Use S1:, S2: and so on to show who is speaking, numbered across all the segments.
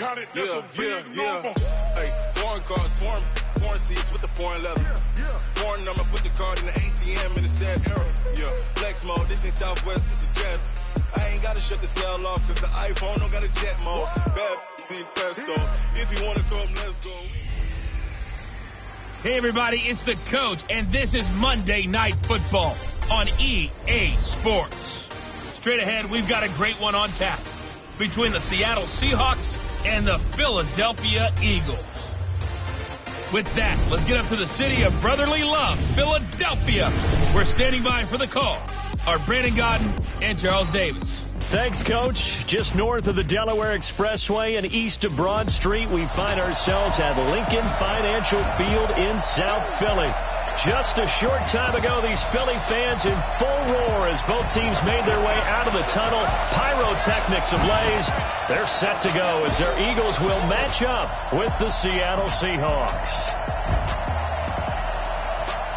S1: Hey, foreign cars, foreign seats with the foreign leather. Foreign number, put the card in the ATM in the sad era. Flex mode, this ain't Southwest, this is jet. I ain't gotta shut the cell off, cause the iPhone don't got a jet mode. Bad big pesto. If you wanna come, let's go.
S2: Hey everybody, it's the coach, and this is Monday Night Football on EA Sports. Straight ahead, we've got a great one on tap between the Seattle Seahawks and the Philadelphia Eagles. With that, let's get up to the city of brotherly love, Philadelphia. We're standing by for the call are Brandon Godden and Charles Davis.
S3: Thanks, Coach. Just north of the Delaware Expressway and east of Broad Street, we find ourselves at Lincoln Financial Field in South Philly. Just a short time ago, these Philly fans in full roar as both teams made their way out of the tunnel. Pyrotechnics ablaze. They're set to go as their Eagles will match up with the Seattle Seahawks.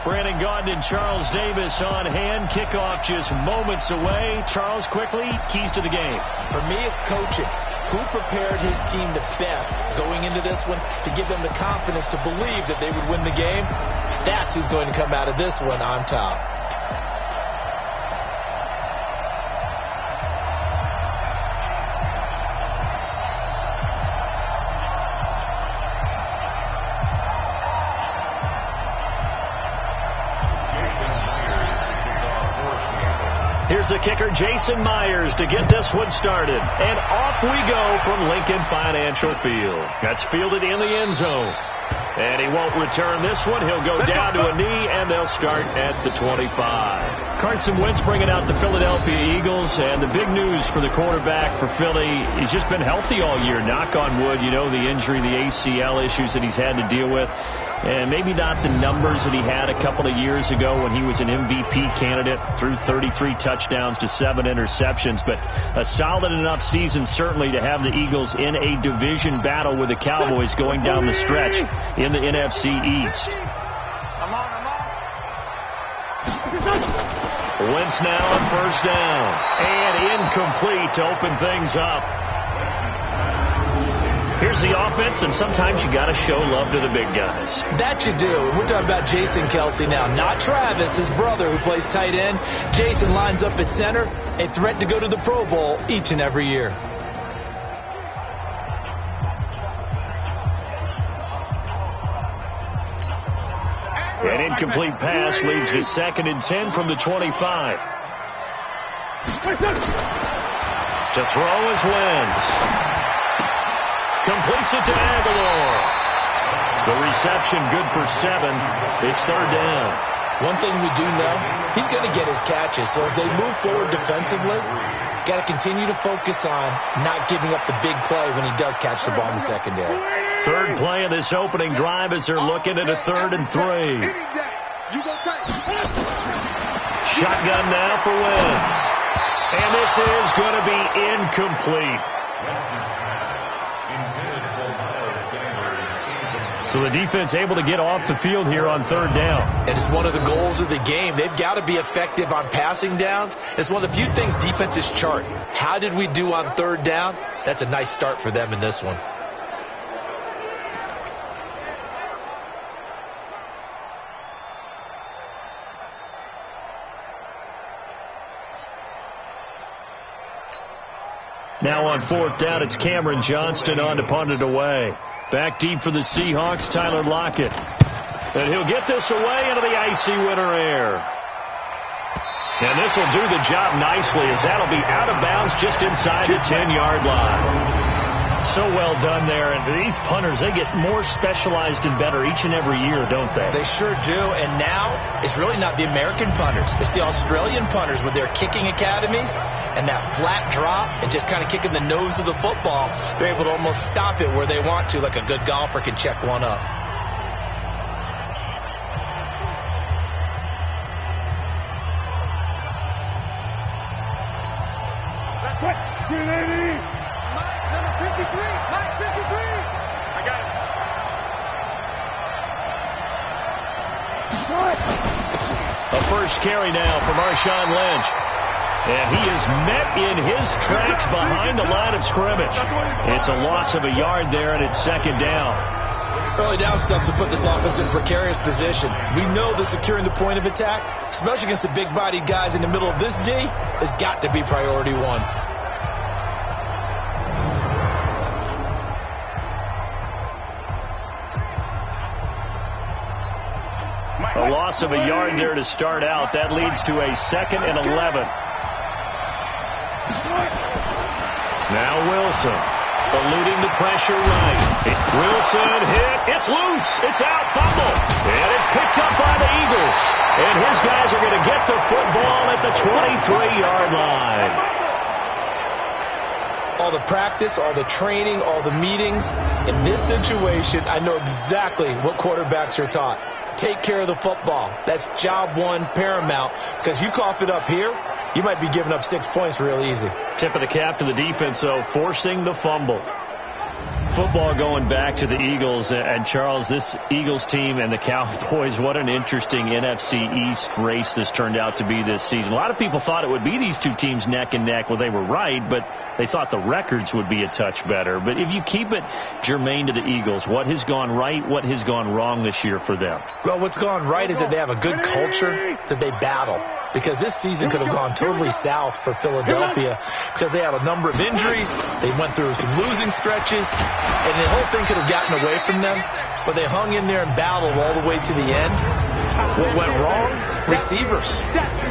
S3: Brandon Godden and Charles Davis on hand. Kickoff just moments away. Charles, quickly, keys to the game.
S4: For me, it's coaching. Who prepared his team the best going into this one to give them the confidence to believe that they would win the game? That's who's going to come out of this one on top.
S3: Here's the kicker, Jason Myers, to get this one started. And off we go from Lincoln Financial Field. That's fielded in the end zone. And he won't return this one. He'll go down to a knee, and they'll start at the 25. Carson Wentz bringing out the Philadelphia Eagles. And the big news for the quarterback for Philly, he's just been healthy all year. Knock on wood, you know, the injury, the ACL issues that he's had to deal with. And maybe not the numbers that he had a couple of years ago when he was an MVP candidate, threw 33 touchdowns to 7 interceptions, but a solid enough season certainly to have the Eagles in a division battle with the Cowboys going down the stretch in the NFC East. Wentz now on first down, and incomplete to open things up. Here's the offense, and sometimes you got to show love to the big guys.
S4: That you do. We're talking about Jason Kelsey now, not Travis, his brother, who plays tight end. Jason lines up at center, a threat to go to the Pro Bowl each and every year.
S3: An incomplete pass leads to 2nd and 10 from the 25. To throw is Wentz. Completes it to Aguilar. The reception good for 7. It's 3rd down.
S4: One thing we do know, he's going to get his catches. So as they move forward defensively, got to continue to focus on not giving up the big play when he does catch the ball in the secondary.
S3: 3rd play of this opening drive as they're looking at a 3rd and 3. Shotgun now for Wentz. And this is going to be incomplete. So the defense able to get off the field here on 3rd down.
S4: And it's one of the goals of the game. They've got to be effective on passing downs. It's one of the few things defenses chart. How did we do on 3rd down? That's a nice start for them in this one.
S3: Now on 4th down, it's Cameron Johnston on to punt it away. Back deep for the Seahawks, Tyler Lockett. And he'll get this away into the icy winter air. And this will do the job nicely as that'll be out of bounds just inside the 10-yard line. So well done there. And these punters, they get more specialized and better each and every year, don't they?
S4: They sure do. And now it's really not the American punters. It's the Australian punters with their kicking academies and that flat drop and just kind of kicking the nose of the football. They're able to almost stop it where they want to, like a good golfer can check one up.
S5: That's right. Mike, number 53. Mike, 53. I got it.
S3: A first carry now for Marshawn Lynch. And he is met in his tracks behind the line of scrimmage. It's a loss of a yard there, and it's second down.
S4: Early down stuff to put this offense in a precarious position. We know that securing the point of attack, especially against the big-bodied guys in the middle of this D, has got to be priority one.
S3: A loss of a yard there to start out. That leads to a 2nd and 11. Now Wilson, eluding the pressure right. Wilson hit. It's loose. It's out. Fumble. And it's picked up by the Eagles. And his guys are going to get the football at the 23-yard line.
S4: All the practice, all the training, all the meetings. In this situation, I know exactly what quarterbacks are taught. Take care of the football. That's job one, paramount. Because you cough it up here, you might be giving up 6 points real easy.
S3: Tip of the cap to the defense, though, forcing the fumble. Football going back to the Eagles. And, Charles, this Eagles team and the Cowboys, what an interesting NFC East race this turned out to be this season. A lot of people thought it would be these two teams neck and neck. Well, they were right, but they thought the records would be a touch better. But if you keep it germane to the Eagles, what has gone right, what has gone wrong this year for them?
S4: Well, what's gone right is that they have a good culture that they battle. Because this season could have gone totally south for Philadelphia because they have a number of injuries. They went through some losing stretches, and the whole thing could have gotten away from them. But they hung in there and battled all the way to the end. What went wrong? Receivers.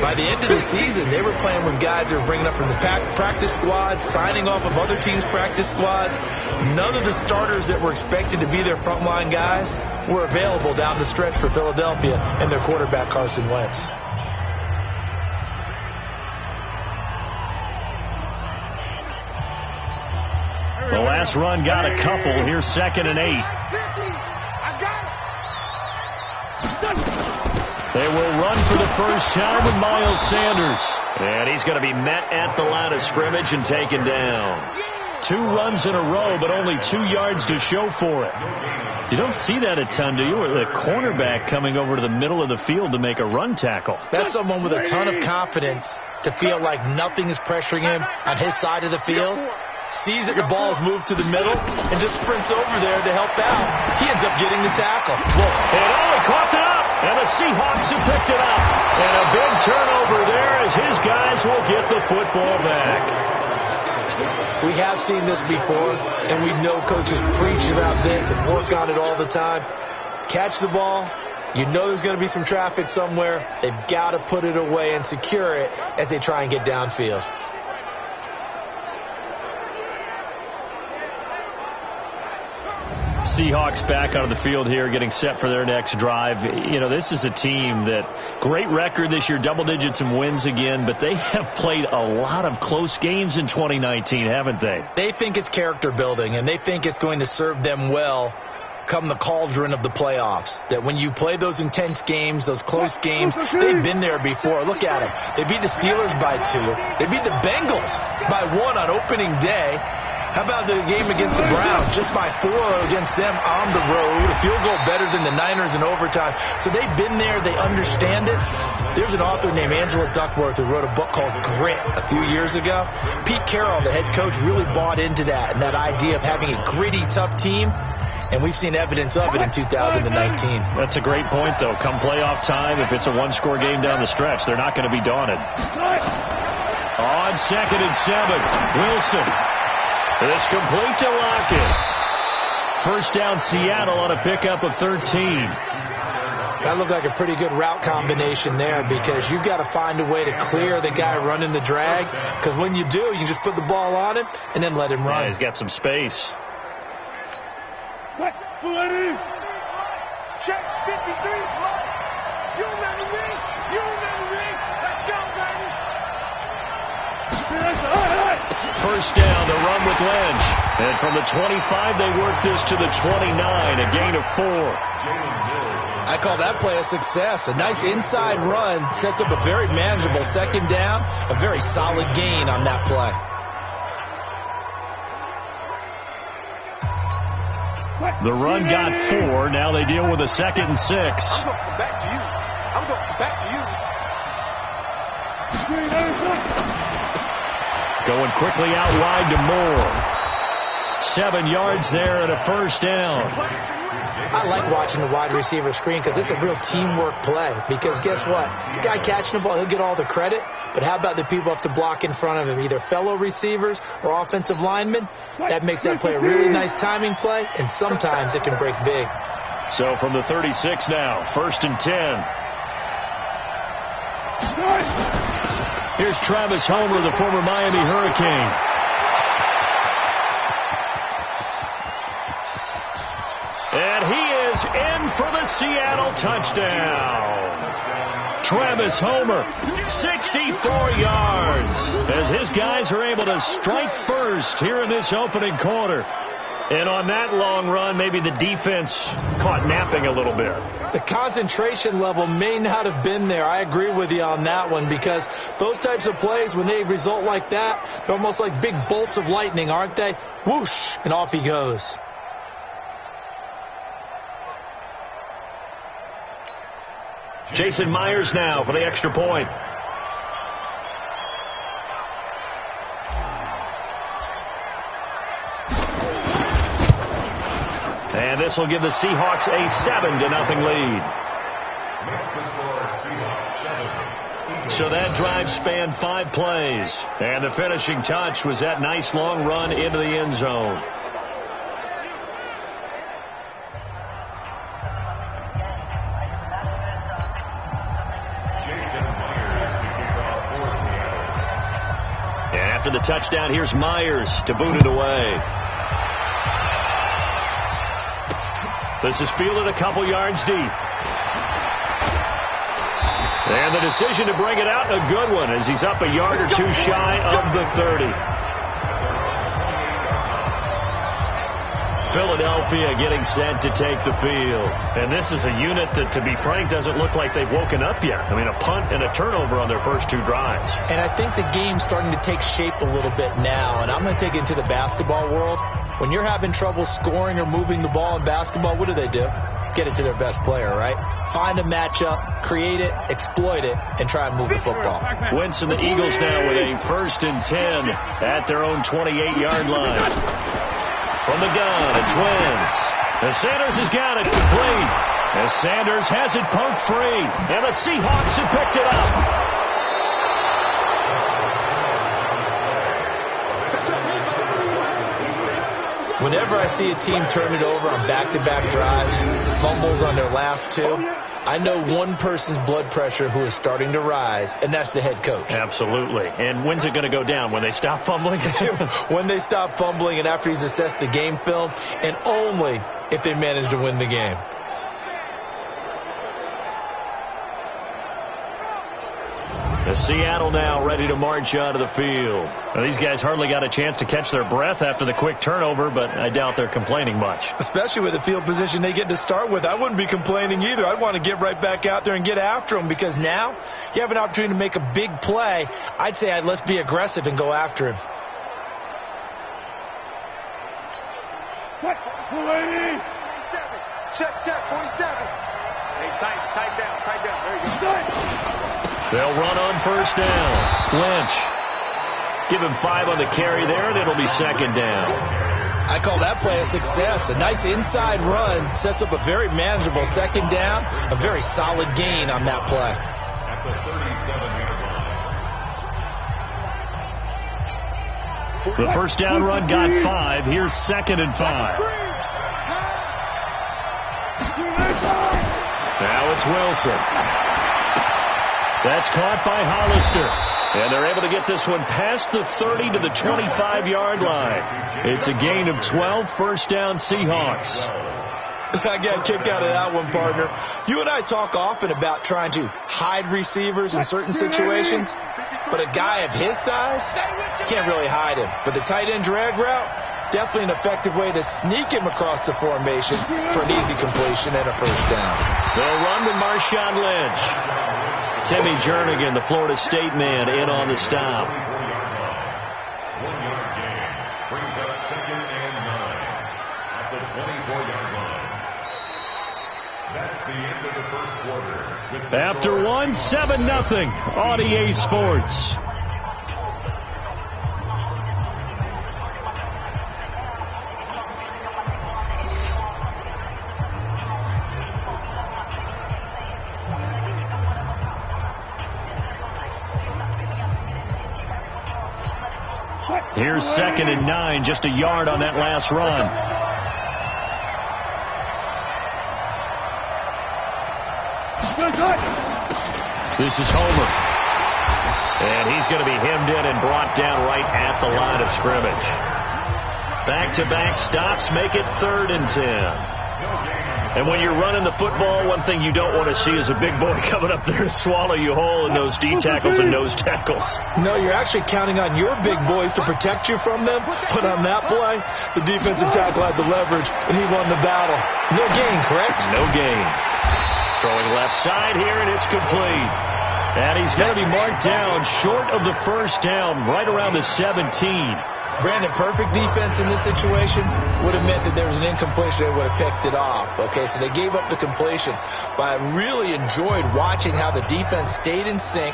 S4: By the end of the season, they were playing with guys that were bringing up from the practice squads, signing off of other teams' practice squads. None of the starters that were expected to be their frontline guys were available down the stretch for Philadelphia and their quarterback, Carson Wentz.
S3: The last run got a couple. Here's 2nd and 8. They will run for the first time with Miles Sanders. And he's going to be met at the line of scrimmage and taken down. 2 runs in a row, but only 2 yards to show for it. You don't see that a ton, do you? Or the cornerback coming over to the middle of the field to make a run tackle.
S4: That's someone with a ton of confidence to feel like nothing is pressuring him on his side of the field. Sees that the ball is moved to the middle and just sprints over there to help out. He ends up getting the tackle.
S3: Whoa. And he caught it up. And the Seahawks have picked it up. And a big turnover there as his guys will get the football back.
S4: We have seen this before, and we know coaches preach about this and work on it all the time. Catch the ball. You know there's going to be some traffic somewhere. They've got to put it away and secure it as they try and get downfield.
S3: Seahawks back out of the field here, getting set for their next drive. You know, this is a team that great record this year, double digits and wins again, but they have played a lot of close games in 2019, haven't they?
S4: They think it's character building, and they think it's going to serve them well come the cauldron of the playoffs. That when you play those intense games, those close games, they've been there before. Look at them. They beat the Steelers by 2. They beat the Bengals by 1 on opening day. How about the game against the Browns? Just by 4 against them on the road. A field goal better than the Niners in overtime. So they've been there. They understand it. There's an author named Angela Duckworth who wrote a book called Grit a few years ago. Pete Carroll, the head coach, really bought into that and that idea of having a gritty, tough team. And we've seen evidence of it in 2019.
S3: That's a great point, though. Come playoff time, if it's a one-score game down the stretch, they're not going to be daunted. On 2nd and 7, Wilson. It's complete to Lockett. First down, Seattle on a pickup of 13.
S4: That looked like a pretty good route combination there because you've got to find a way to clear the guy running the drag. Because when you do, you just put the ball on him and then let him run.
S3: Yeah, he's got some space.
S5: Check 53. You remember me? You remember me? Let's go, baby.
S3: First down, the run with Lynch. And from the 25, they work this to the 29, a gain of 4.
S4: I call that play a success. A nice inside run sets up a very manageable 2nd down, a very solid gain on that play.
S3: The run got 4. Now they deal with a 2nd and 6.
S5: I'm going to come back to you. I'm going to come back to you.
S3: Going quickly out wide to Moore. 7 yards there and a first down.
S4: I like watching the wide receiver screen because it's a real teamwork play. Because guess what? The guy catching the ball, he'll get all the credit. But how about the people have to block in front of him, either fellow receivers or offensive linemen? That makes that play a really nice timing play, and sometimes it can break big.
S3: So from the 36 now, 1st and 10. Here's Travis Homer, the former Miami Hurricane. And he is in for the Seattle touchdown. Travis Homer, 64 yards, as his guys are able to strike first here in this opening quarter. And on that long run, maybe the defense caught napping a little bit.
S4: The concentration level may not have been there. I agree with you on that one, because those types of plays, when they result like that, they're almost like big bolts of lightning, aren't they? Whoosh, and off he goes.
S3: Jason Myers now for the extra point. And this will give the Seahawks a 7-0 lead. So that drive spanned 5 plays. And the finishing touch was that nice long run into the end zone. And after the touchdown, here's Myers to boot it away. This is fielded a couple yards deep. And the decision to bring it out, a good one, as he's up a yard or two shy of the 30. Philadelphia getting set to take the field. And this is a unit that, to be frank, doesn't look like they've woken up yet. I mean, a punt and a turnover on their first 2 drives.
S4: And I think the game's starting to take shape a little bit now. And I'm going to take it into the basketball world. When you're having trouble scoring or moving the ball in basketball, what do? Get it to their best player, right? Find a matchup, create it, exploit it, and try and move the football.
S3: Wentz and the Eagles now with a 1st and 10 at their own 28-yard line. From the gun, it's Wentz. And Sanders has got it complete. As Sanders has it poked free. And the Seahawks have picked it up.
S4: Whenever I see a team turn it over on back-to-back drives, fumbles on their last 2, I know one person's blood pressure who is starting to rise, and that's the head coach.
S3: Absolutely. And when's it going to go down? When they stop fumbling?
S4: When they stop fumbling and after he's assessed the game film, and only if they manage to win the game.
S3: The Seattle now ready to march out of the field. Now, these guys hardly got a chance to catch their breath after the quick turnover, but I doubt they're complaining much.
S4: Especially with the field position they get to start with. I wouldn't be complaining either. I'd want to get right back out there and get after them, because now you have an opportunity to make a big play. I'd say let's be aggressive and go after him.
S5: Check, 47. Hey, tight down. There you go.
S3: They'll run on 1st down. Lynch. Give him 5 on the carry there, and it'll be 2nd down.
S4: I call that play a success. A nice inside run sets up a very manageable 2nd down. A very solid gain on that play.
S1: At the 37-yard line.
S3: The 1st down run got 5. Here's 2nd and 5. Now it's Wilson. That's caught by Hollister. And they're able to get this one past the 30 to the 25-yard line. It's a gain of 12, 1st down Seahawks.
S4: I got a kick out of that one, partner. You and I talk often about trying to hide receivers in certain situations, but a guy of his size, can't really hide him. But the tight end drag route, definitely an effective way to sneak him across the formation for an easy completion and a 1st down.
S3: They'll run with Marshawn Lynch. Timmy Jernigan, the Florida State man, in on the stop.
S1: 1-yard gain brings up 2nd and 9 at the 24-yard line.
S3: After one, 7-0 on EA Sports. Here's 2nd and 9, just a yard on that last run. This is Homer. And he's going to be hemmed in and brought down right at the line of scrimmage. Back-to-back stops make it 3rd and 10. And when you're running the football, one thing you don't want to see is a big boy coming up there to swallow you whole in those D tackles and nose tackles.
S4: No, you're actually counting on your big boys to protect you from them. But on that play, the defensive tackle had the leverage, and he won the battle. No gain, correct?
S3: No gain. Throwing left side here, and it's complete. And he's going to be marked down short of the first down, right around the 17.
S4: Brandon, perfect defense in this situation would have meant that there was an incompletion. They would have picked it off. Okay, so they gave up the completion. But I really enjoyed watching how the defense stayed in sync,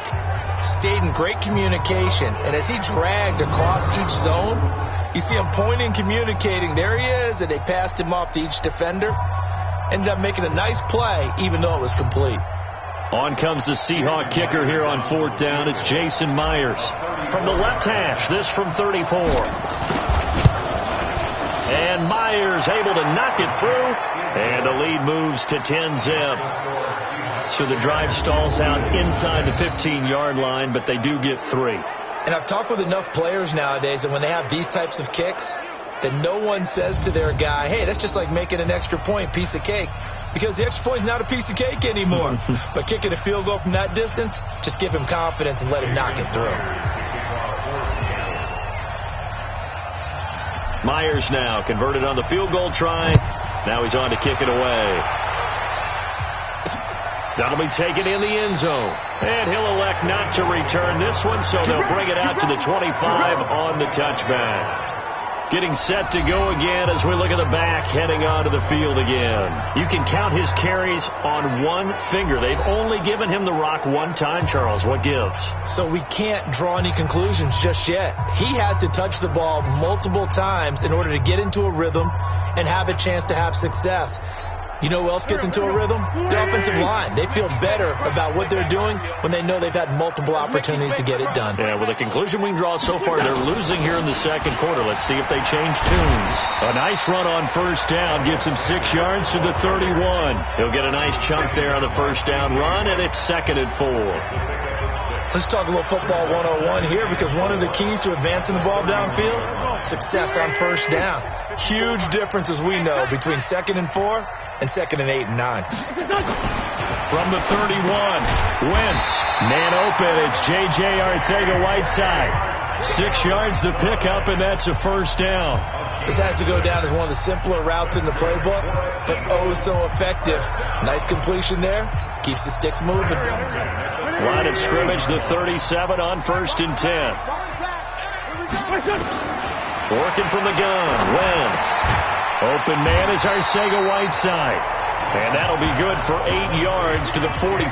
S4: stayed in great communication. And as he dragged across each zone, you see him pointing, communicating. There he is, and they passed him off to each defender. Ended up making a nice play, even though it was complete.
S3: On comes the Seahawk kicker here on 4th down. It's Jason Myers. From the left hash, this from 34. And Myers able to knock it through. And the lead moves to 10-zip. So the drive stalls out inside the 15-yard line, but they do get 3.
S4: And I've talked with enough players nowadays that when they have these types of kicks, that no one says to their guy, hey, that's just like making an extra point, piece of cake. Because the extra point is not a piece of cake anymore. But kicking a field goal from that distance, just give him confidence and let him knock it through.
S3: Myers now converted on the field goal try. Now he's on to kick it away. That'll be taken in the end zone. And he'll elect not to return this one, so they'll bring it out to the 25 on the touchback. Getting set to go again as we look at the back heading onto the field again. You can count his carries on one finger. They've only given him the rock one time, Charles. What gives?
S4: So we can't draw any conclusions just yet. He has to touch the ball multiple times in order to get into a rhythm and have a chance to have success. You know who else gets into a rhythm? The offensive line. They feel better about what they're doing when they know they've had multiple opportunities to get it done.
S3: Yeah, well, the conclusion we can draw so far, they're losing here in the second quarter. Let's see if they change tunes. A nice run on first down gets him 6 yards to the 31. He'll get a nice chunk there on the first down run, and it's 2nd and 4.
S4: Let's talk a little football 101 here, because one of the keys to advancing the ball downfield, success on first down. Huge difference, as we know, between 2nd and 4 and 2nd and 8 and 9.
S3: From the 31, Wentz, man open, it's J.J. Arcega-Whiteside. 6 yards the pickup, and that's a first down.
S4: This has to go down as one of the simpler routes in the playbook, but oh so effective. Nice completion there. Keeps the sticks moving.
S3: Line of scrimmage, the 37 on 1st and 10. Working from the gun, Wentz. Open man is Arcega-Whiteside. And that'll be good for 8 yards to the 45.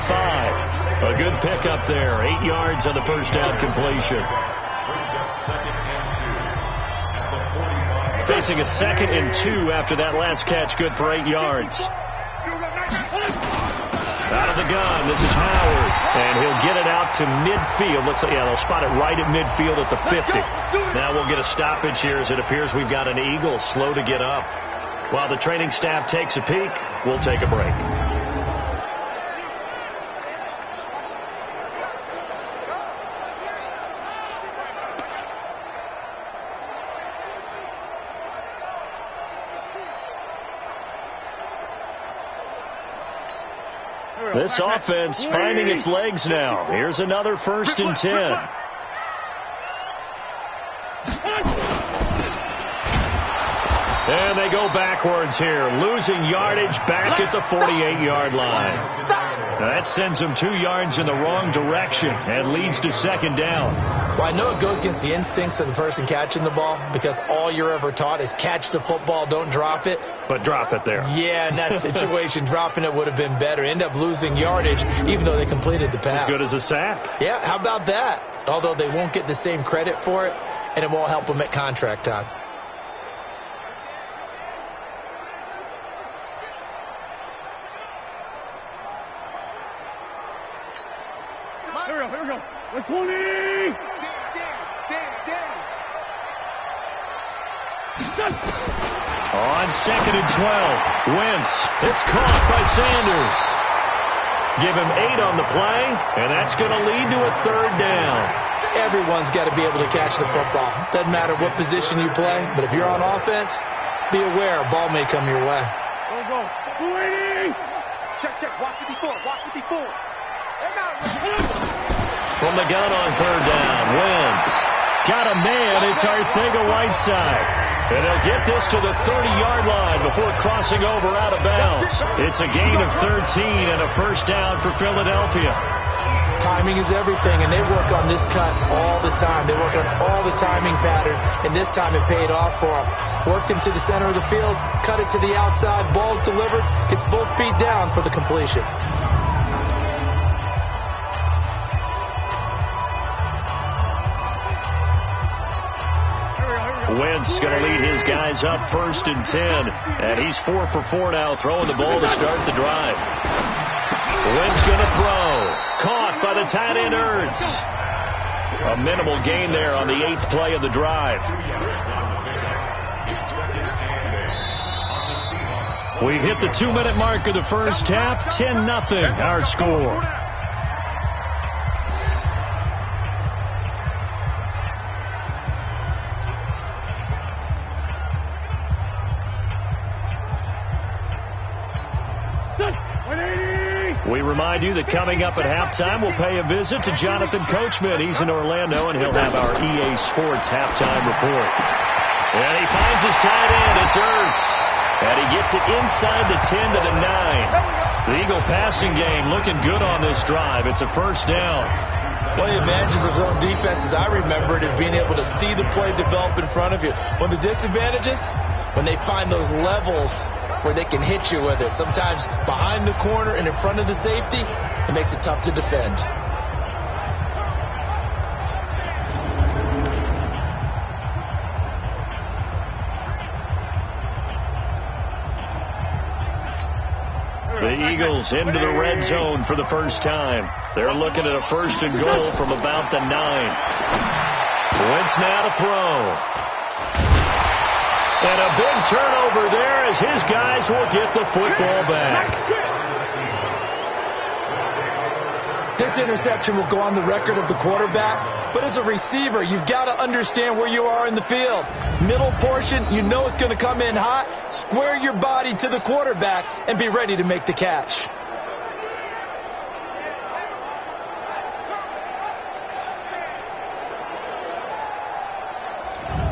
S3: A good pickup there. 8 yards on the first down completion. Facing a 2nd and 2 after that last catch. Good for 8 yards. Out of the gun, this is Howard. And he'll get it out to midfield. They'll spot it right at midfield at the 50. Now we'll get a stoppage here as it appears we've got an Eagle slow to get up. While the training staff takes a peek, we'll take a break. This offense finding its legs now. Here's another 1st and 10. And they go backwards here, losing yardage back at the 48-yard line. Now that sends them 2 yards in the wrong direction and leads to 2nd down.
S4: Well, I know it goes against the instincts of the person catching the ball because all you're ever taught is catch the football, don't drop it.
S3: But drop it there.
S4: Yeah, in that situation, dropping it would have been better. End up losing yardage even though they completed the pass.
S3: As good as a sack.
S4: Yeah, how about that? Although they won't get the same credit for it, and it won't help them at contract time.
S5: Here we go. 20.
S3: On 2nd and 12, Wentz. It's caught by Sanders. Give him 8 on the play, and that's going to lead to a 3rd down.
S4: Everyone's got to be able to catch the football. Doesn't matter what position you play, but if you're on offense, be aware a ball may come your way.
S5: Go. 280. Check. Watch 54.
S3: From the gun on 3rd down, Wentz. Got a man, it's Arcega-Whiteside. And he'll get this to the 30-yard line before crossing over out of bounds. It's a gain of 13 and a 1st down for Philadelphia.
S4: Timing is everything, and they work on this cut all the time. They work on all the timing patterns, and this time it paid off for them. Worked him to the center of the field, cut it to the outside, ball's delivered, gets both feet down for the completion.
S3: Wentz going to lead his guys up 1st and 10. And he's 4 for 4 now, throwing the ball to start the drive. Wentz going to throw. Caught by the tight end Ertz. A minimal gain there on the 8th play of the drive. We've hit the 2-minute mark of the first half. 10-0 our score. We remind you that coming up at halftime, we'll pay a visit to Jonathan Coachman. He's in Orlando, and he'll have our EA Sports halftime report. And he finds his tight end. It's Ertz. And he gets it inside the 10 to the 9. The Eagle passing game looking good on this drive. It's a 1st down.
S4: One of the advantages of zone defense, as I remember it, is being able to see the play develop in front of you. One of the disadvantages, when they find those levels where they can hit you with it. Sometimes behind the corner and in front of the safety, it makes it tough to defend.
S3: The Eagles into the red zone for the first time. They're looking at a 1st and goal from about the 9. Wentz now to throw. And a big turnover there as his guys will get the football back.
S4: This interception will go on the record of the quarterback, but as a receiver, you've got to understand where you are in the field. Middle portion, you know it's going to come in hot. Square your body to the quarterback and be ready to make the catch.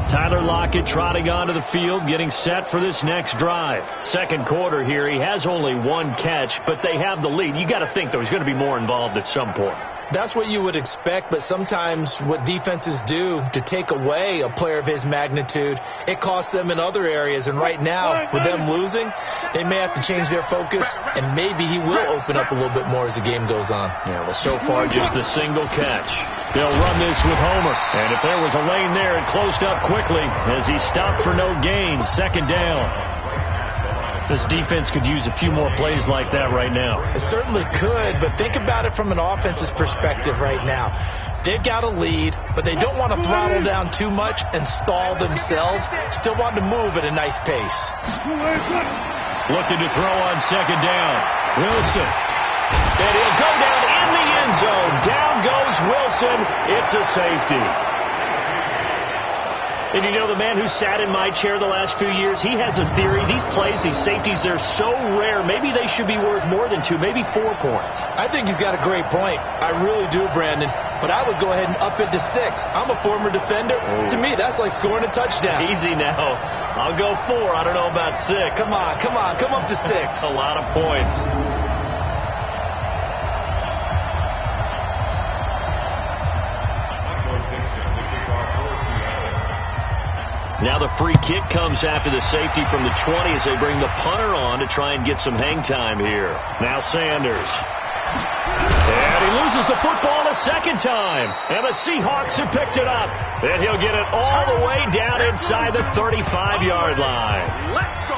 S3: Tyler Lockett trotting onto the field, getting set for this next drive. 2nd quarter here. He has only 1 catch, but they have the lead. You got to think, though, he's going to be more involved at some point.
S4: That's what you would expect, but sometimes what defenses do to take away a player of his magnitude, it costs them in other areas. And right now, with them losing, they may have to change their focus, and maybe he will open up a little bit more as the game goes on.
S3: Yeah, well, so far, just the single catch. They'll run this with Homer. And if there was a lane there, it closed up quickly as he stopped for no gain. 2nd down. This defense could use a few more plays like that right now.
S4: It certainly could, but think about it from an offense's perspective right now. They've got a lead, but they don't want to throttle down too much and stall themselves. Still want to move at a nice pace.
S3: Looking to throw on 2nd down. Wilson. And he'll go down in the end zone. Down goes Wilson. It's a safety. And you know, the man who sat in my chair the last few years, he has a theory. These plays, these safeties, they're so rare. Maybe they should be worth more than 2, maybe 4 points.
S4: I think he's got a great point. I really do, Brandon. But I would go ahead and up it to 6. I'm a former defender. To me, that's like scoring a touchdown.
S3: Easy now. I'll go 4. I don't know about 6.
S4: Come on. Come up to 6.
S3: A lot of points. Now the free kick comes after the safety from the 20 as they bring the punter on to try and get some hang time here. Now Sanders. And he loses the football a second time. And the Seahawks have picked it up. And he'll get it all the way down inside the 35-yard line.
S5: Let's go.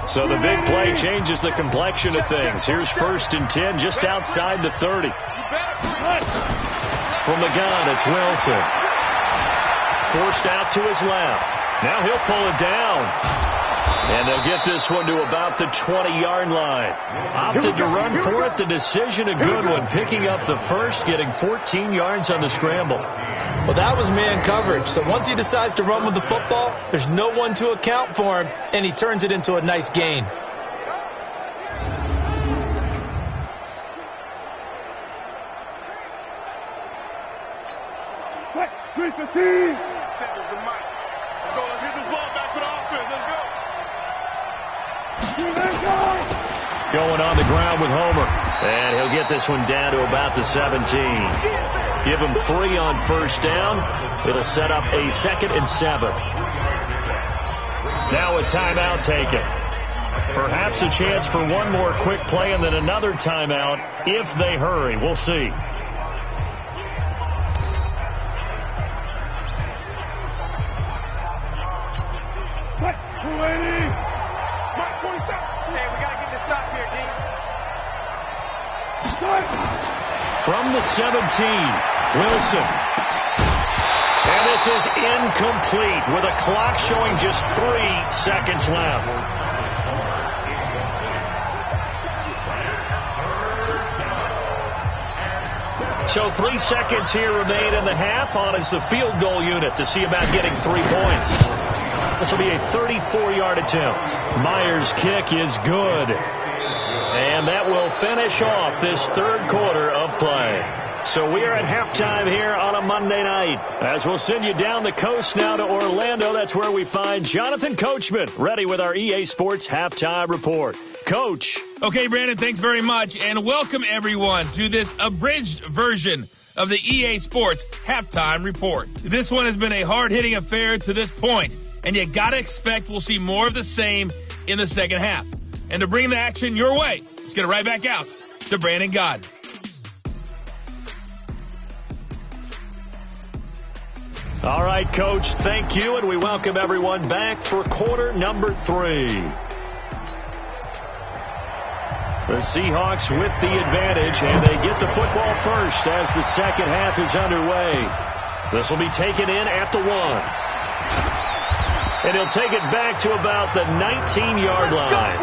S3: So the big play changes the complexion of things. Here's 1st and 10 just outside the 30. From the gun, it's Wilson. Forced out to his left. Now he'll pull it down. And they'll get this one to about the 20-yard line. Opted to run for it. The decision a good one. Picking up the first, getting 14 yards on the scramble.
S4: Well, that was man coverage. So once he decides to run with the football, there's no one to account for him, and he turns it into a nice gain.
S5: Quick, 315. Settles the mic. Let's go. Let's get this ball back for the offense. Let's go.
S3: Going on the ground with Homer. And he'll get this one down to about the 17. Give him 3 on 1st down. It'll set up a 2nd and 7. Now a timeout taken. Perhaps a chance for one more quick play and then another timeout if they hurry. We'll see.
S5: Quick, 280. Mike 27. Hey, we got to get this stop here, D.
S3: From the 17, Wilson. And this is incomplete with a clock showing just 3 seconds left. So 3 seconds here remain in the half. On is the field goal unit to see about getting 3 points. This will be a 34-yard attempt. Myers' kick is good. And that will finish off this 3rd quarter of play. So we are at halftime here on a Monday night. As we'll send you down the coast now to Orlando, that's where we find Jonathan Coachman, ready with our EA Sports Halftime Report. Coach.
S2: Okay, Brandon, thanks very much. And welcome, everyone, to this abridged version of the EA Sports Halftime Report. This one has been a hard-hitting affair to this point, and you got to expect we'll see more of the same in the second half. And to bring the action your way, let's get it right back out to Brandon Gaudin.
S3: All right, Coach, thank you, and we welcome everyone back for quarter number 3. The Seahawks with the advantage, and they get the football first as the second half is underway. This will be taken in at the 1. And he'll take it back to about the 19-yard line.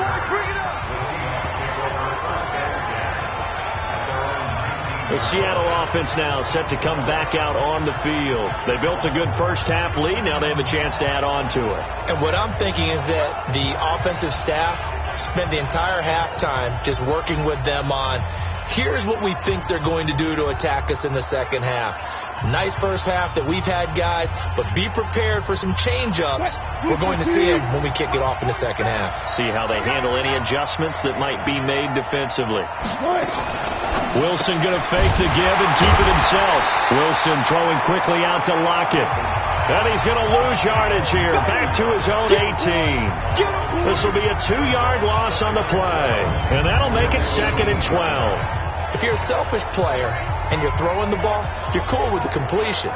S3: The Seattle offense now set to come back out on the field. They built a good first half lead. Now they have a chance to add on to it.
S4: And what I'm thinking is that the offensive staff spent the entire halftime just working with them on, here's what we think they're going to do to attack us in the second half. Nice first half that we've had, guys, but be prepared for some change-ups. We're going to see them when we kick it off in the second half.
S3: See how they handle any adjustments that might be made defensively. Wilson going to fake the give and keep it himself. Wilson throwing quickly out to Lockett. And he's going to lose yardage here. Back to his own 18. This will be a 2-yard loss on the play. And that'll make it 2nd and 12.
S4: If you're a selfish player and you're throwing the ball, you're cool with the completion.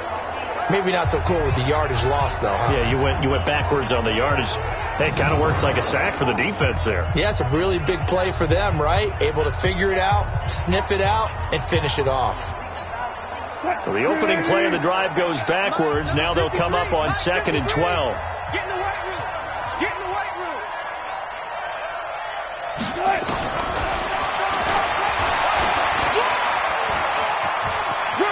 S4: Maybe not so cool with the yardage loss, though, huh?
S3: Yeah, you went backwards on the yardage. It kind of works like a sack for the defense there.
S4: Yeah, it's a really big play for them, right? Able to figure it out, sniff it out, and finish it off.
S3: So the opening play of the drive goes backwards. Now they'll come up on 2nd and 12.
S5: Get in the white room. Get in the white room.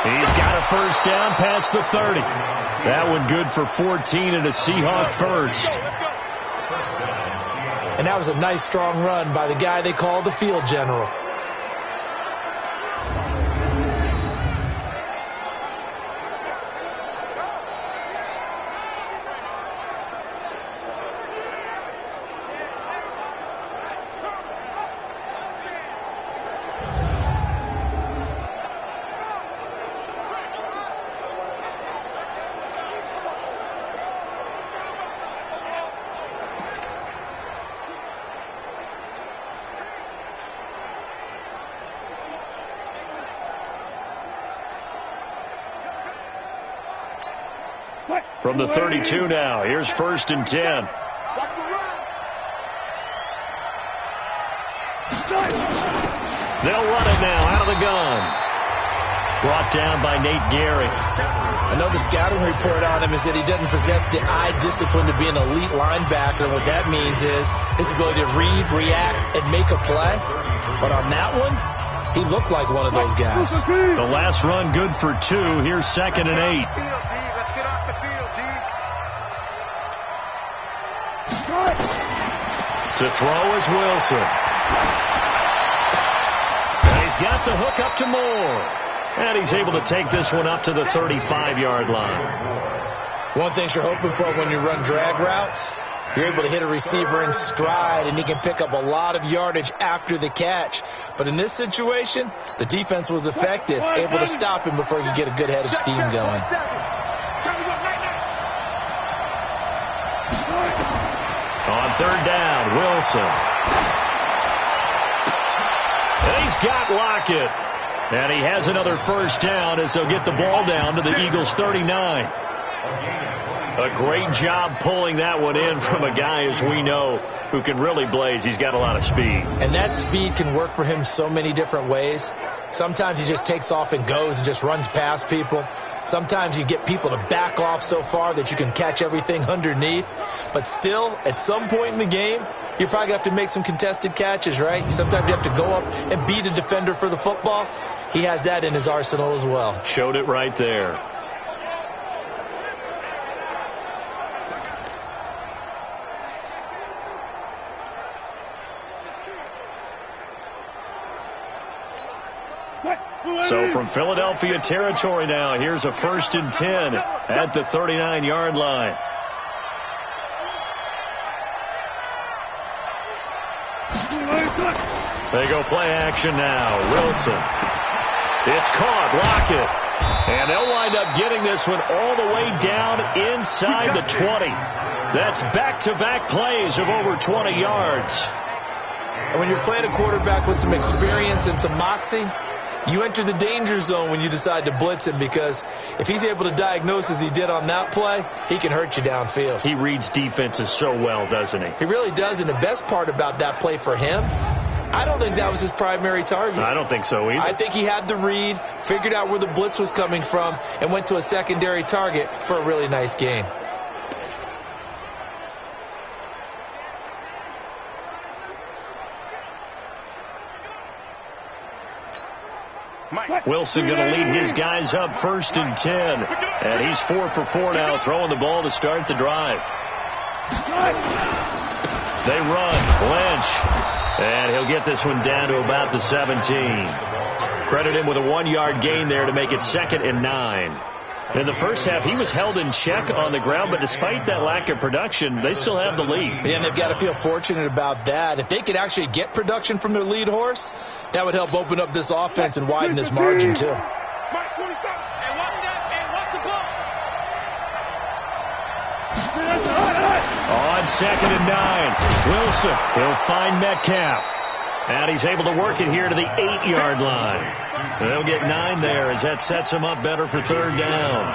S3: He's got a first down past the 30. That one good for 14 and a Seahawk first.
S4: And that was a nice, strong run by the guy they call the field general.
S3: From the 32 now, here's 1st and 10. They'll run it now out of the gun. Brought down by Nate Gehring.
S4: I know the scouting report on him is that he doesn't possess the eye discipline to be an elite linebacker. And what that means is his ability to read, react, and make a play. But on that one, he looked like one of those guys.
S3: The last run good for 2. Here's 2nd and 8.
S5: Let's get off the field, D.
S3: To throw is Wilson. And he's got the hook up to Moore. And he's able to take this one up to the 35-yard line.
S4: One thing you're hoping for when you run drag routes, you're able to hit a receiver in stride, and he can pick up a lot of yardage after the catch. But in this situation, the defense was effective, able to stop him before he could get a good head of steam going.
S3: On 3rd down, Wilson. And he's got Lockett. And he has another 1st down as they'll get the ball down to the Eagles' 39. A great job pulling that one in from a guy, as we know, who can really blaze. He's got a lot of speed.
S4: And that speed can work for him so many different ways. Sometimes he just takes off and goes and just runs past people. Sometimes you get people to back off so far that you can catch everything underneath. But still, at some point in the game, you're probably going to have to make some contested catches, right? Sometimes you have to go up and beat a defender for the football. He has that in his arsenal as well.
S3: Showed it right there. So from Philadelphia territory now, here's a 1st and 10 at the 39-yard line. They go play action now. Wilson. It's caught. Lockett. And they'll wind up getting this one all the way down inside the 20. That's back-to-back plays of over 20 yards.
S4: And when you're playing a quarterback with some experience and some moxie, you enter the danger zone when you decide to blitz him, because if he's able to diagnose as he did on that play, he can hurt you downfield.
S3: He reads defenses so well, doesn't he?
S4: He really does, and the best part about that play for him, I don't think that was his primary target.
S3: I don't think so either.
S4: I think he had the read, figured out where the blitz was coming from, and went to a secondary target for a really nice gain.
S3: Wilson going to lead his guys up 1st and 10. And he's 4 for 4 now, throwing the ball to start the drive. They run. Lynch. And he'll get this one down to about the 17. Credit him with a 1-yard gain there to make it 2nd and 9. In the first half, he was held in check on the ground, but despite that lack of production, they still have the lead.
S4: Yeah, and they've got to feel fortunate about that. If they could actually get production from their lead horse, that would help open up this offense and widen this margin, too.
S5: Mike 27. And watch that. And watch the ball.
S3: On 2nd and 9, Wilson. He'll find Metcalf. And he's able to work it here to the 8-yard line. They'll get 9 there as that sets him up better for 3rd down.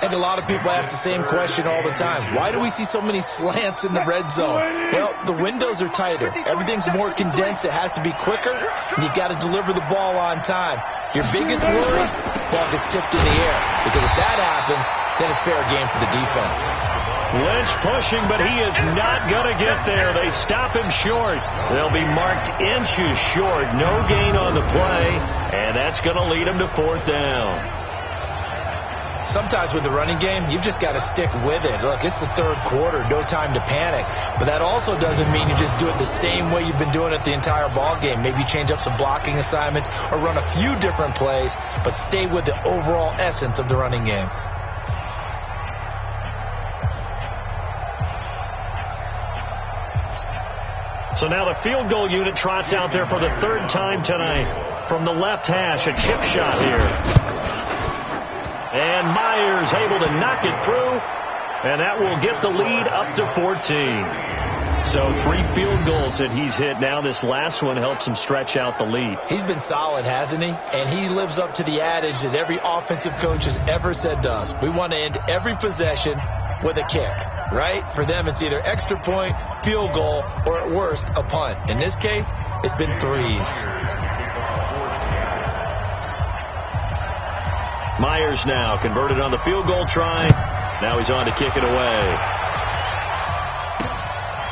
S4: And a lot of people ask the same question all the time. Why do we see so many slants in the red zone? Well, the windows are tighter. Everything's more condensed. It has to be quicker, and you've got to deliver the ball on time. Your biggest worry, ball gets tipped in the air. Because if that happens, then it's fair game for the defense.
S3: Lynch pushing, but he is not going to get there. They stop him short. They'll be marked inches short. No gain on the play, and that's going to lead him to 4th down.
S4: sometimes with the running game, you've just got to stick with it. Look, it's the third quarter, no time to panic. But that also doesn't mean you just do it the same way you've been doing it the entire ball game. Maybe change up some blocking assignments or run a few different plays, but stay with the overall essence of the running game.
S3: So now the field goal unit trots out there for the third time tonight. From the left hash, a chip shot here. And Myers able to knock it through. And that will get the lead up to 14. So 3 field goals that he's hit now. This last one helps him stretch out the lead.
S4: He's been solid, hasn't he? And he lives up to the adage that every offensive coach has ever said to us. We want to end every possession with a kick, right? For them, it's either extra point, field goal, or at worst, a punt. In this case, it's been 3s.
S3: Myers now converted on the field goal try. Now he's on to kick it away.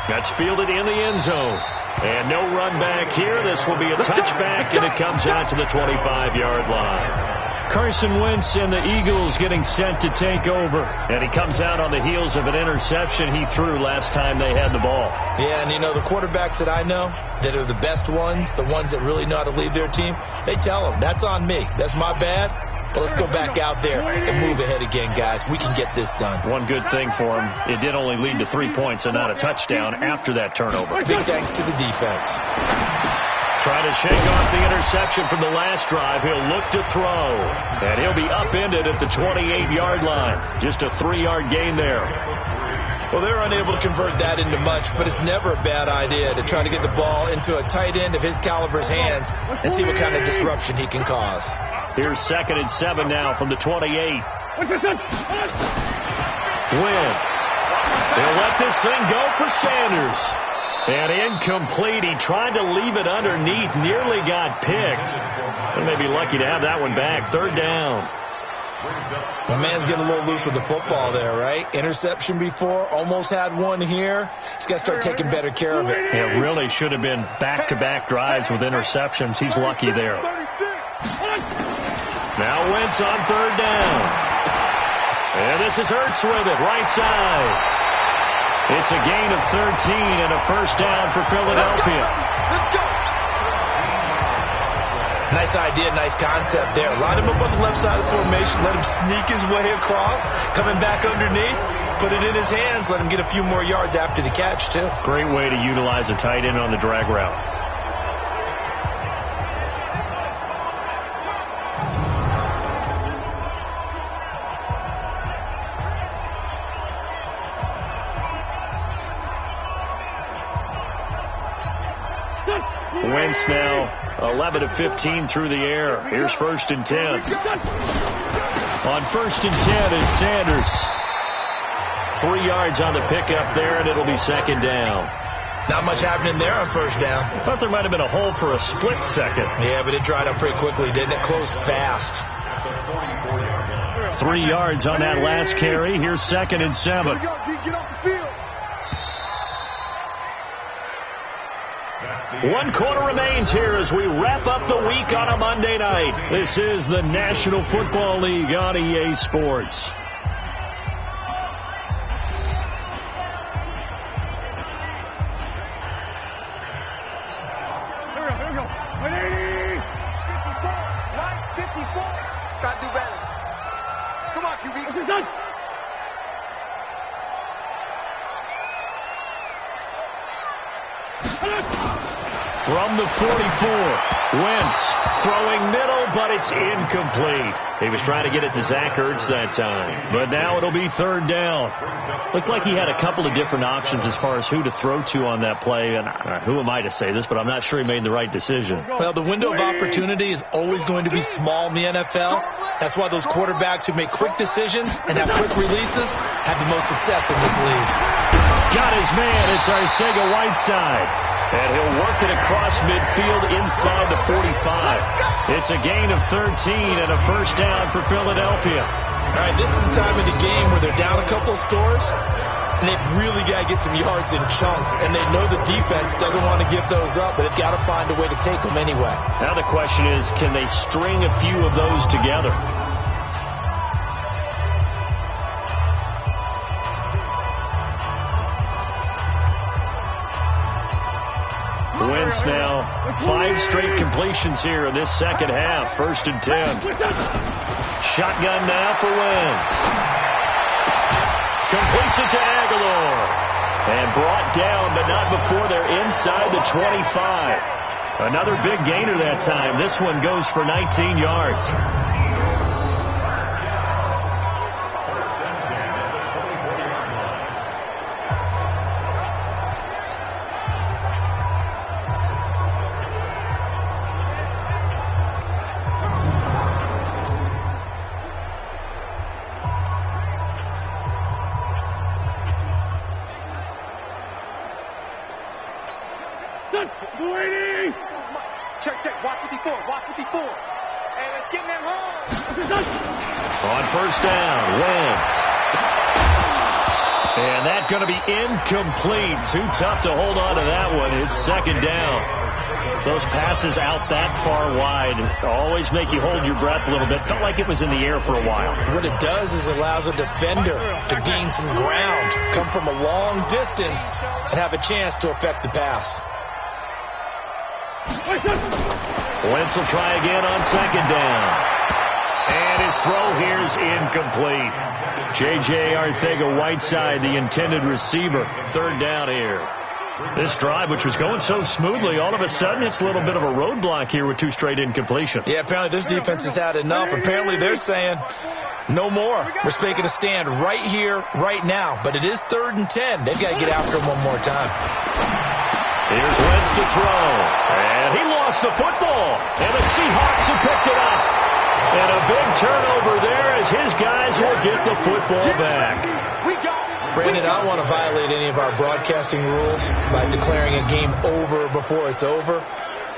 S3: That's fielded in the end zone. And no run back here. This will be a touchback, and it comes out to the 25-yard line. Carson Wentz and the Eagles getting set to take over. And he comes out on the heels of an interception he threw last time they had the ball.
S4: Yeah, and you know, the quarterbacks that I know that are the best ones, the ones that really know how to lead their team, they tell them, that's on me. That's my bad. But let's go back out there and move ahead again, guys. We can get this done.
S3: One good thing for him, it did only lead to 3 points and not a touchdown after that turnover.
S4: Big thanks to the defense.
S3: Trying to shake off the interception from the last drive. He'll look to throw. And he'll be upended at the 28-yard line. Just a 3-yard gain there.
S4: Well, they're unable to convert that into much, but it's never a bad idea to try to get the ball into a tight end of his caliber's hands and see what kind of disruption he can cause.
S3: Here's 2nd and 7 now from the 28. Wentz. They'll let this thing go for Sanders. And incomplete. He tried to leave it underneath. Nearly got picked. And may be lucky to have that one back. 3rd down.
S4: My man's getting a little loose with the football there, right? Interception before. Almost had one here. He's got to start taking better care of it.
S3: It really should have been back-to-back drives with interceptions. He's lucky there. Now Wentz on 3rd down. And this is Ertz with it. Right side. It's a gain of 13 and a 1st down for Philadelphia.
S5: Let's go.
S4: Nice idea, nice concept there. Line him up on the left side of the formation. Let him sneak his way across. Coming back underneath. Put it in his hands. Let him get a few more yards after the catch, too.
S3: Great way to utilize a tight end on the drag route. Wentz now 11 of 15 through the air. Here's 1st and 10. On 1st and 10, it's Sanders. 3 yards on the pickup there, and it'll be 2nd down.
S4: Not much happening there on 1st down.
S3: I thought there might have been a hole for a split second.
S4: Yeah, but it dried up pretty quickly, didn't it? Closed fast.
S3: 3 yards on that last carry. Here's 2nd and 7.
S5: Get off the field.
S3: 1 quarter remains here as we wrap up the week on a Monday night. This is the National Football League on EA Sports.
S5: Here we go. 180. 54. Right, 54. Got to do better. Come on, QB.
S3: From the 44, Wentz throwing middle, but it's incomplete. He was trying to get it to Zach Ertz that time, but now it'll be 3rd down. Looked like he had a couple of different options as far as who to throw to on that play, and who am I to say this, but I'm not sure he made the right decision.
S4: Well, the window of opportunity is always going to be small in the NFL. That's why those quarterbacks who make quick decisions and have quick releases have the most success in this league.
S3: Got his man. It's Arcega-Whiteside. And he'll work it across midfield inside the 45. It's a gain of 13 and a 1st down for Philadelphia.
S4: All right, this is the time of the game where they're down a couple of scores, and they've really got to get some yards in chunks, and they know the defense doesn't want to give those up, but they've got to find a way to take them anyway.
S3: Now the question is, can they string a few of those together? Wentz now 5 straight completions here in this second half. 1st and 10. Shotgun now for Wentz. Completes it to Aguilar. And brought down, but not before they're inside the 25. Another big gainer that time. This one goes for 19 yards.
S5: Check. Watch 54. Hey, let's get them home.
S3: On 1st down, Wentz. And that's going to be incomplete. Too tough to hold on to that one. It's 2nd down. Those passes out that far wide always make you hold your breath a little bit. Felt like it was in the air for a while.
S4: What it does is allows a defender to gain some ground, come from a long distance, and have a chance to affect the pass.
S3: Wentz will try again on 2nd down. And his throw here is incomplete. J.J. Arcega-Whiteside, the intended receiver. 3rd down here. This drive, which was going so smoothly, all of a sudden it's a little bit of a roadblock here with 2 straight incompletions.
S4: Yeah, apparently this defense has had enough. Apparently they're saying no more. We're making a stand right here, right now. But it is 3rd and 10. They've got to get after him one more time.
S3: Here's Wentz to throw. And he lost the football. And the Seahawks have picked it up. And a big turnover there as his guys will get the football back.
S4: Brandon, I don't want to violate any of our broadcasting rules by declaring a game over before it's over.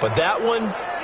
S4: But that one,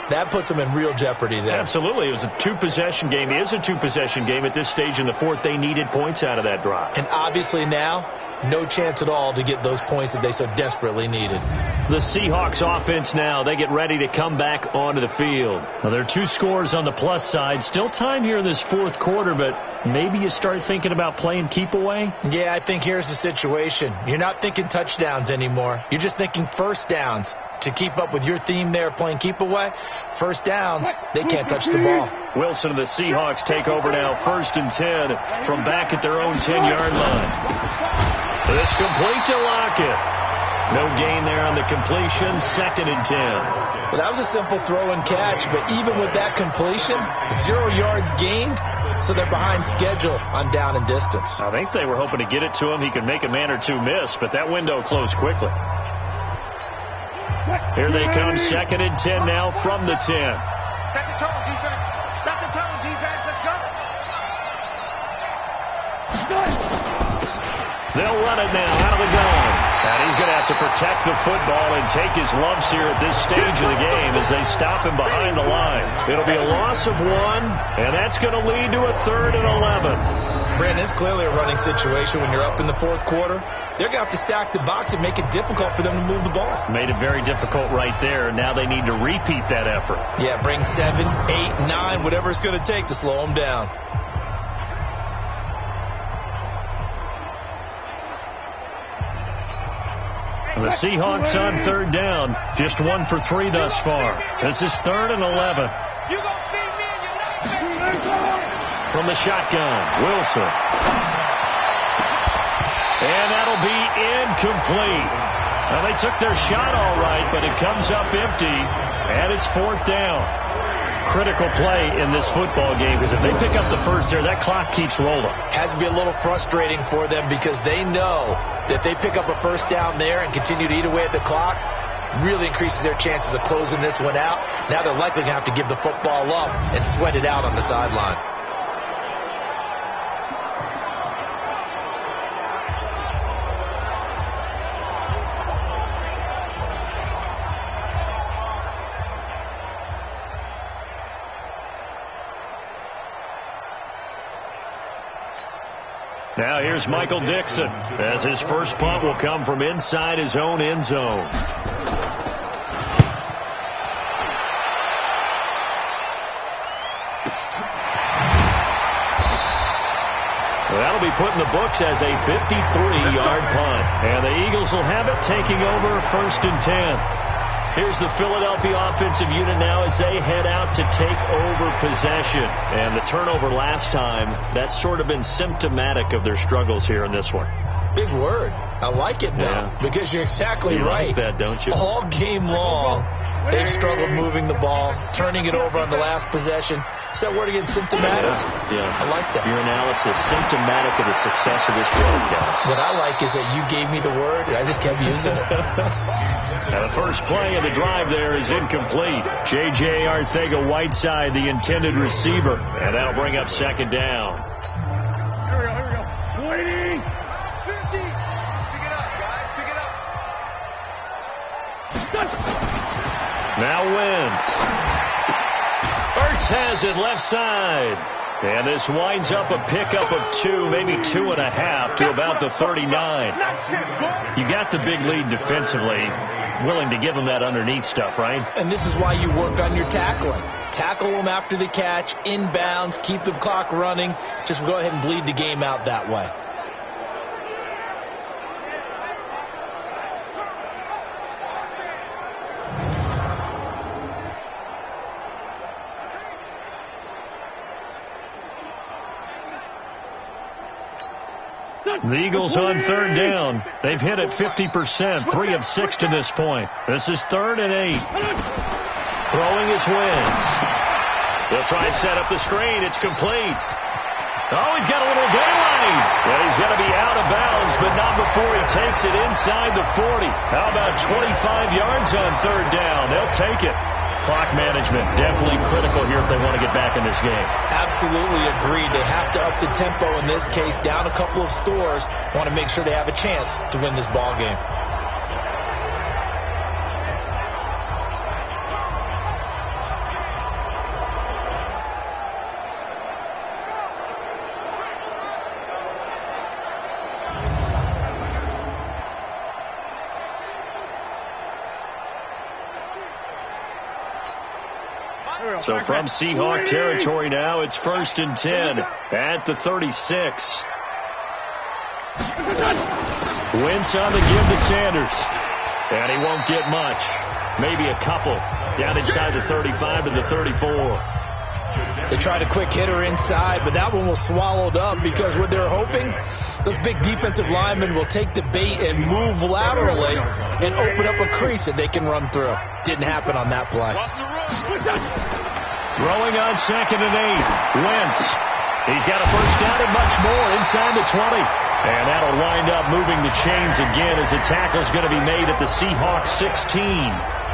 S4: that puts them in real jeopardy there.
S3: Absolutely. It was a 2-possession game. It is a 2-possession game at this stage in the 4th. They needed points out of that drive.
S4: And obviously now, no chance at all to get those points that they so desperately needed.
S3: The Seahawks offense now, they get ready to come back onto the field. Now, there are 2 scores on the plus side. Still time here in this 4th quarter, but maybe you start thinking about playing keep away?
S4: Yeah, I think here's the situation. You're not thinking touchdowns anymore. You're just thinking 1st downs. To keep up with your theme there, playing keep away, 1st downs, they can't touch the ball.
S3: Wilson and the Seahawks take over now, 1st and 10 from back at their own 10-yard line. It's complete to Lockett. No gain there on the completion. 2nd and 10.
S4: Well, that was a simple throw and catch, but even with that completion, 0 yards gained, so they're behind schedule on down and distance.
S3: I think they were hoping to get it to him. He could make a man or 2 miss, but that window closed quickly. Here they come, 2nd and 10 now from the 10.
S5: Set the tone, defense. Set the tone, defense. Let's go.
S3: They'll run it now out of the gun. And he's going to have to protect the football and take his lumps here at this stage of the game as they stop him behind the line. It'll be a loss of 1, and that's going to lead to a 3rd and 11.
S4: Brandon, it's clearly a running situation when you're up in the 4th quarter. They're going to have to stack the box and make it difficult for them to move the ball.
S3: Made it very difficult right there. Now they need to repeat that effort.
S4: Yeah, bring 7, 8, 9, whatever it's going to take to slow them down.
S3: The Seahawks on 3rd down. Just 1 for 3 thus far. This is 3rd and 11.
S5: You gonna see me and you're not.
S3: From the shotgun, Wilson. And that'll be incomplete. Now, they took their shot all right, but it comes up empty, and it's 4th down. Critical play in this football game, because if they pick up the first there, that clock keeps rolling.
S4: Has to be a little frustrating for them because they know that they pick up a 1st down there and continue to eat away at the clock, really increases their chances of closing this one out. Now they're likely going to have to give the football up and sweat it out on the sideline.
S3: Now here's Michael Dixon as his first punt will come from inside his own end zone. That'll be put in the books as a 53-yard punt. And the Eagles will have it, taking over 1st and 10. Here's the Philadelphia offensive unit now as they head out to take over possession. And the turnover last time, that's sort of been symptomatic of their struggles here in this one.
S4: Big word. I like it, though, because you're exactly right.
S3: You like that, don't you?
S4: All game long, they've struggled moving the ball, turning it over on the last possession. Is that word again, symptomatic?
S3: Yeah.
S4: I like that.
S3: Your analysis, symptomatic of the success of this broadcast.
S4: What I like is that you gave me the word, and I just kept using it.
S3: Now the first play of the drive there is incomplete. J.J. Arcega-Whiteside, the intended receiver, and that'll bring up second down.
S5: Here we go. Waiting. 50. Pick it up, guys. Pick it up.
S3: Now Wentz. Ertz has it left side. And this winds up a pickup of 2, maybe 2.5 to about the 39. You got the big lead defensively. Willing to give them that underneath stuff, right?
S4: And this is why you work on your tackling. Tackle them after the catch, inbounds, keep the clock running. Just go ahead and bleed the game out that way.
S3: The Eagles on third down. They've hit it 50%, 3 of 6 to this point. This is 3rd and 8. Throwing his Wentz. They'll try and set up the screen. It's complete. Oh, he's got a little daylight. Well, he's going to be out of bounds, but not before he takes it inside the 40. How about 25 yards on third down? They'll take it. Clock management definitely critical here if they want to get back in this game.
S4: Absolutely agreed. They have to up the tempo in this case. Down a couple of scores. Want to make sure they have a chance to win this ball game.
S3: So from Seahawk territory now, it's 1st and 10 at the 36. Wentz on the give to Sanders. And he won't get much. Maybe a couple. Down inside the 35 to the 34.
S4: They tried a quick hitter inside, but that one was swallowed up because what they're hoping, those big defensive linemen will take the bait and move laterally and open up a crease that they can run through. Didn't happen on that play.
S3: Throwing on 2nd and 8. Wentz. He's got a first down and much more inside the 20. And that'll wind up moving the chains again as the tackle's going to be made at the Seahawks 16.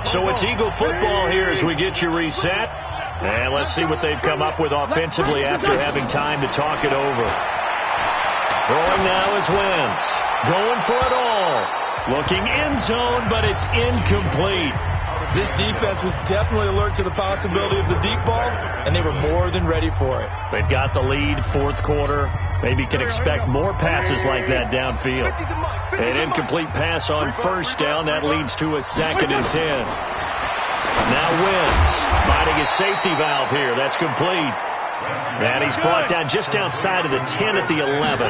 S3: So it's Eagle football here as we get you reset. And let's see what they've come up with offensively after having time to talk it over. Throwing now is Wentz. Going for it all. Looking end zone, but it's incomplete.
S4: This defense was definitely alert to the possibility of the deep ball, and they were more than ready for it.
S3: They've got the lead, 4th quarter. Maybe can expect more passes like that downfield. An incomplete pass on first down. That leads to a 2nd and 10. Now Wentz finding his safety valve here. That's complete. And he's brought down just outside of the 10 at the 11.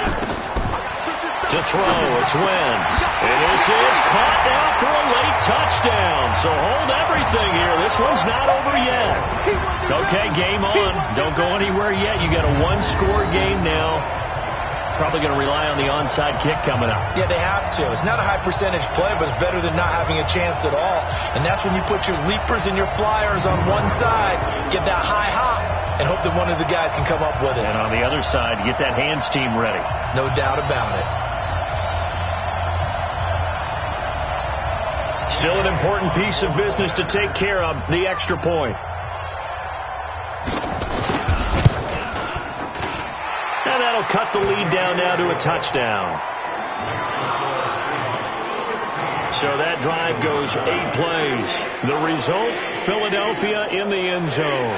S3: To throw, it's Wentz. And this is caught now for a late touchdown. So hold everything here. This one's not over yet. Okay, game on. Don't go anywhere yet. You got a 1-score game now. Probably going to rely on the onside kick coming up.
S4: Yeah, they have to. It's not a high percentage play, but it's better than not having a chance at all. And that's when you put your leapers and your flyers on one side, get that high hop, and hope that one of the guys can come up with it.
S3: And on the other side, get that hands team ready.
S4: No doubt about it.
S3: Still an important piece of business to take care of, the extra point. And that'll cut the lead down now to a touchdown. So that drive goes 8 plays. The result, Philadelphia in the end zone.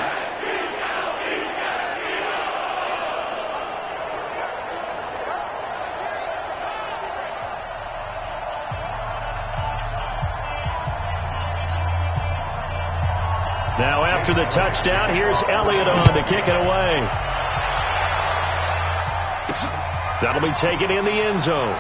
S3: After the touchdown, here's Elliott on to kick it away. That'll be taken in the end zone.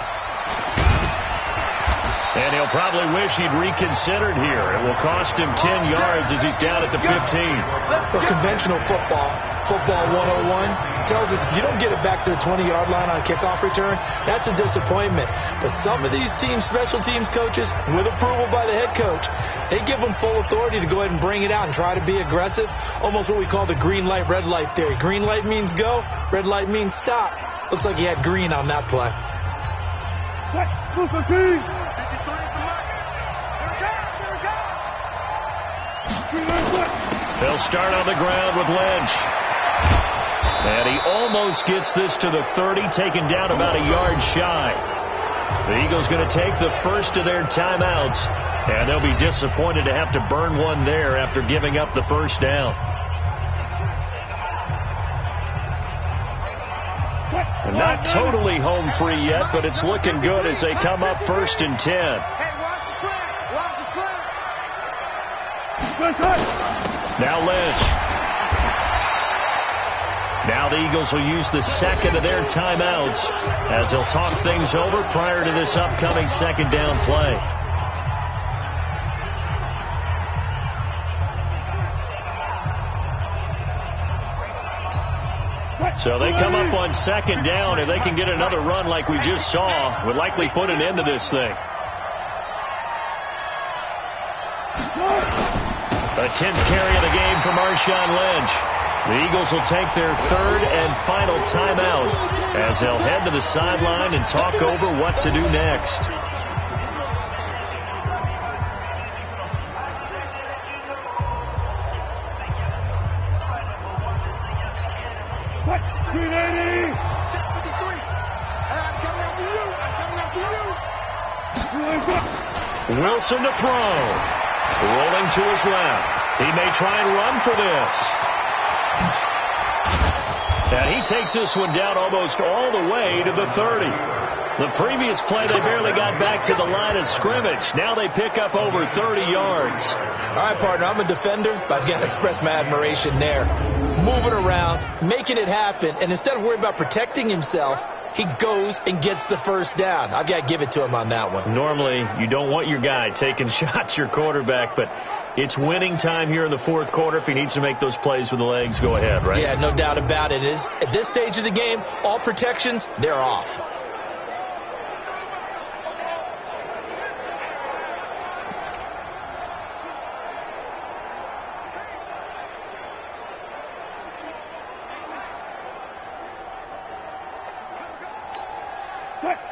S3: And he'll probably wish he'd reconsidered here. It will cost him 10 yards as he's down at the 15.
S4: Well, conventional football 101, tells us if you don't get it back to the 20-yard line on a kickoff return, that's a disappointment. But some of these special teams coaches, with approval by the head coach, they give them full authority to go ahead and bring it out and try to be aggressive. Almost what we call the green light, red light theory. Green light means go, red light means stop. Looks like he had green on that play.
S3: They'll start on the ground with Lynch. And he almost gets this to the 30, taken down about a yard shy. The Eagles going to take the first of their timeouts, and they'll be disappointed to have to burn one there after giving up the first down. And not totally home free yet, but it's looking good as they come up 1st and 10. Now Lynch. Now the Eagles will use the second of their timeouts as they'll talk things over prior to this upcoming second down play. So they come up on second down. If they can get another run like we just saw, would likely put an end to this thing. A 10th carry of the game for Marshawn Lynch. The Eagles will take their third and final timeout as they'll head to the sideline and talk over what to do next. Wilson to throw. Rolling to his left. He may try and run for this. And he takes this one down almost all the way to the 30. The previous play, they barely got back to the line of scrimmage. Now they pick up over 30 yards.
S4: All right, partner, I'm a defender, but I've got to express my admiration there. Moving around, making it happen, and instead of worrying about protecting himself, he goes and gets the first down. I've got to give it to him on that one.
S3: Normally, you don't want your guy taking shots, your quarterback, but it's winning time here in the fourth quarter. If he needs to make those plays with the legs, go ahead, right?
S4: Yeah, no doubt about it. At this stage of the game, all protections, they're off.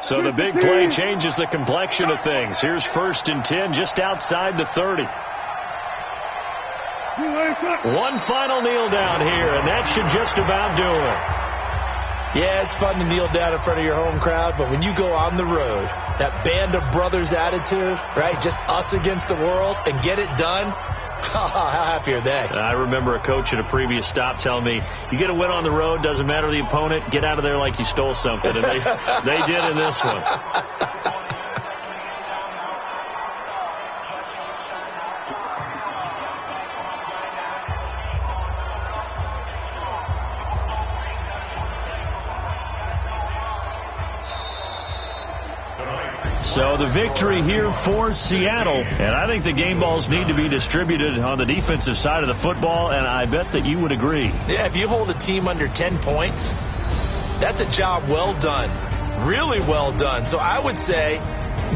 S3: So the big play changes the complexion of things. Here's 1st and 10 just outside the 30. One final kneel down here, and that should just about do it.
S4: Yeah, it's fun to kneel down in front of your home crowd, but when you go on the road, that band of brothers attitude, right, just us against the world, and get it done, how happy are they?
S3: I remember a coach at a previous stop telling me, you get a win on the road, doesn't matter the opponent, get out of there like you stole something. And they did in this one. So the victory here for Seattle, and I think the game balls need to be distributed on the defensive side of the football, and I bet that you would agree.
S4: Yeah, if you hold a team under 10 points, that's a job well done, really well done. So I would say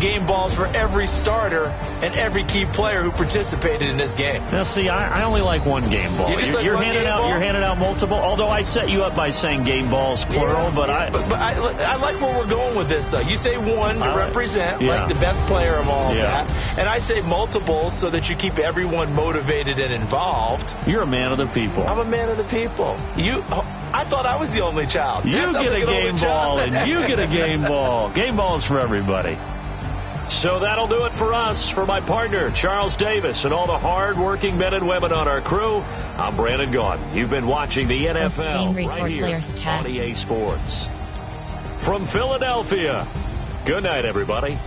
S4: game balls for every starter and every key player who participated in this game.
S3: Now, see, I only like one game ball. You're handing out multiple, although I set you up by saying game balls, plural,
S4: yeah,
S3: but
S4: I like where we're going with this, though. You say one to represent, like the best player of all of that, and I say multiples so that you keep everyone motivated and involved.
S3: You're a man of the people.
S4: I'm a man of the people. I thought I was the only child.
S3: You get a game ball, and you get a game ball. Game balls for everybody. So that'll do it for us. For my partner, Charles Davis, and all the hard-working men and women on our crew, I'm Brandon Gaudin. You've been watching the NFL right here on EA Sports. From Philadelphia, good night, everybody.